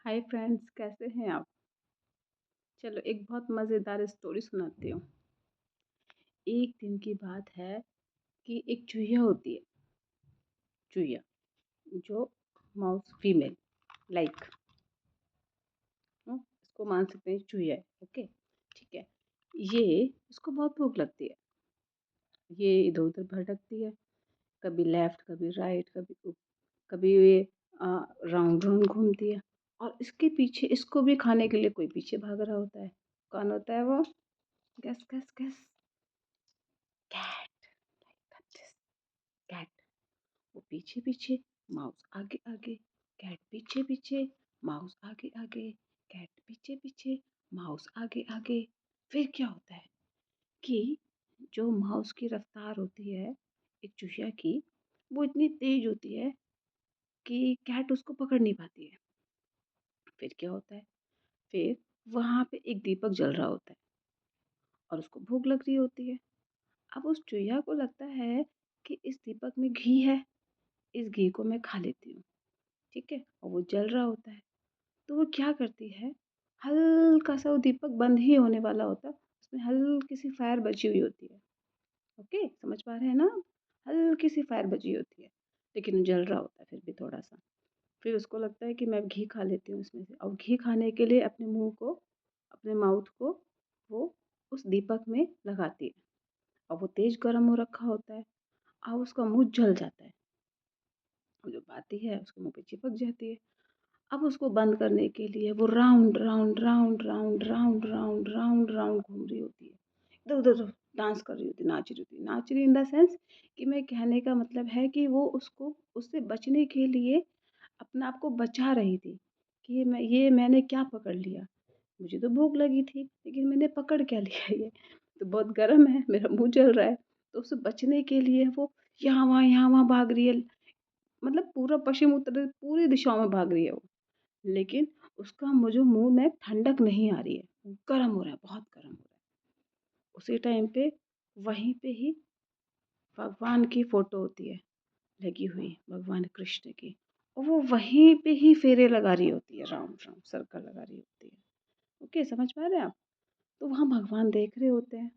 Hi friends, कैसे हैं आप? चलो एक बहुत मज़ेदार स्टोरी सुनाती हूँ। एक दिन की बात है कि एक चूहिया होती है, चूहिया जो माउस फीमेल लाइक इसको मान सकते हैं चूहिया है, ओके ठीक है। ये इसको बहुत भूख लगती है। ये इधर उधर भटकती है, कभी लेफ्ट कभी राइट कभी ये राउंड राउंड घूमती है। और इसके पीछे इसको भी खाने के लिए कोई पीछे भाग रहा होता है। कौन होता है वो? Guess guess guess. Cat. Cat. वो पीछे पीछे, माउस आगे आगे, कैट पीछे पीछे, माउस आगे आगे, कैट पीछे पीछे, माउस आगे आगे। फिर क्या होता है कि जो माउस की रफ्तार होती है एक चूहिया की, वो इतनी तेज होती है कि कैट उसको पकड़ नहीं पाती है। फिर क्या होता है, फिर वहां पे एक दीपक जल रहा होता है और उसको भूख लग रही होती है। अब उस चूहिया को लगता है कि इस दीपक में घी है, इस घी को मैं खा लेती हूँ, ठीक है। और वो जल रहा होता है, तो वो क्या करती है, हल्का सा वो दीपक बंद ही होने वाला होता है, उसमें हल्की सी फायर बची हुई होती है। ओके, समझ पा रहे हैं ना? हल्की सी फायर बची होती है, लेकिन वो जल रहा होता है फिर भी थोड़ा सा। फिर उसको लगता है कि मैं घी खा लेती हूँ इसमें से, और घी खाने के लिए अपने मुंह को, अपने माउथ को वो उस दीपक में लगाती है। और वो तेज गर्म हो रखा होता है और उसका मुंह जल जाता है। वो जो बाती है उसके मुंह पे चिपक जाती है। अब उसको बंद करने के लिए वो round round round round round round round round घूम रही होती है, इधर उधर डांस कर रही होती है, नाच रही होती है। नाच रही इन द सेंस कि मैं कहने का मतलब है कि वो उसको उससे बचने के लिए अपने आप को बचा रही थी कि मैंने क्या पकड़ लिया। मुझे तो भूख लगी थी लेकिन मैंने पकड़ क्या लिया, ये तो बहुत गर्म है, मेरा मुंह जल रहा है। तो उससे बचने के लिए वो यहाँ वहाँ भाग रही है, मतलब पूरा पश्चिम उत्तर पूरी दिशाओं में भाग रही है वो। लेकिन उसका मुझे मुँह में ठंडक नहीं आ रही है, गरम हो रहा है, बहुत गरम हो रहा है। उसी टाइम पे वहीं पे ही भगवान की फ़ोटो होती है लगी हुई, भगवान कृष्ण की। और वो वहीं पे ही फेरे लगा रही होती है, राउंड राउंड सर्कल लगा रही होती है। ओके, समझ पा रहे हैं आप? तो वहाँ भगवान देख रहे होते हैं,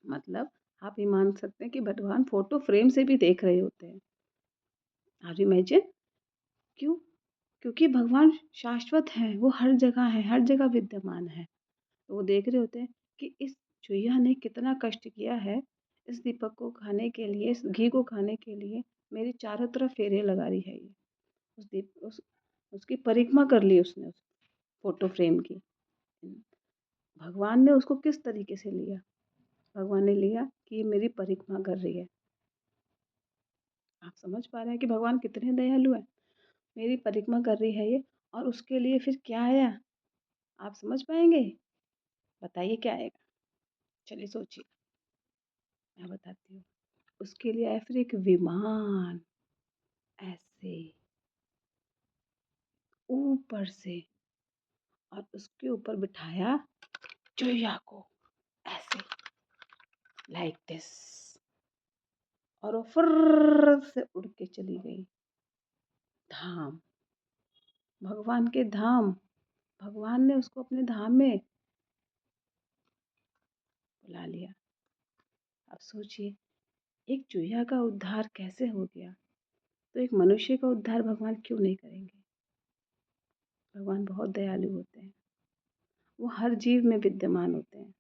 मतलब आप ये मान सकते हैं कि भगवान फ़ोटो फ्रेम से भी देख रहे होते हैं। Are you imagine? क्यों? क्योंकि भगवान शाश्वत हैं, वो हर जगह हैं, हर जगह विद्यमान हैं। तो वो देख रहे होते हैं कि इस चूहिया ने कितना कष्ट किया है इस दीपक को खाने के लिए, इस घी को खाने के लिए। मेरी चारों तरफ फेरे लगा रही है ये। उसकी परिक्रमा कर ली उसने उस फोटो फ्रेम की। भगवान ने उसको किस तरीके से लिया? भगवान ने लिया कि ये मेरी परिक्रमा कर रही है। आप समझ पा रहे हैं कि भगवान कितने दयालु हैं? मेरी परिक्रमा कर रही है ये, और उसके लिए फिर क्या आया? आप समझ पाएंगे? बताइए क्या आएगा? चलिए सोचिए, मैं बताती हूँ। उसके लिए आया फिर एक विमान, ऐसे ऊपर से, और उसके ऊपर बिठाया चूहिया को, ऐसे लाइक दिस। और वो फुर्र से उड़ के चली गई धाम, भगवान के धाम। भगवान ने उसको अपने धाम में बुला लिया। अब सोचिए, एक चूहिया का उद्धार कैसे हो गया, तो एक मनुष्य का उद्धार भगवान क्यों नहीं करेंगे? भगवान बहुत दयालु होते हैं, वो हर जीव में विद्यमान होते हैं।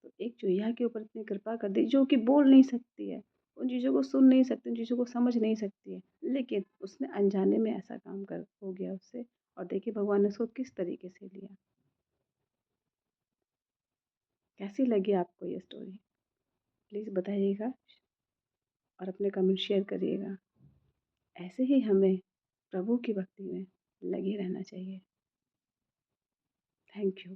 तो एक चूहिया के ऊपर इतनी कृपा कर दी, जो कि बोल नहीं सकती है, उन चीज़ों को सुन नहीं सकती, उन चीज़ों को समझ नहीं सकती है, लेकिन उसने अनजाने में ऐसा काम कर हो गया उससे। और देखिए भगवान ने उसको किस तरीके से लिया। कैसी लगी आपको ये स्टोरी? प्लीज़ बताइएगा और अपने कमेंट शेयर करिएगा। ऐसे ही हमें प्रभु की भक्ति में लगे रहना चाहिए। Thank you.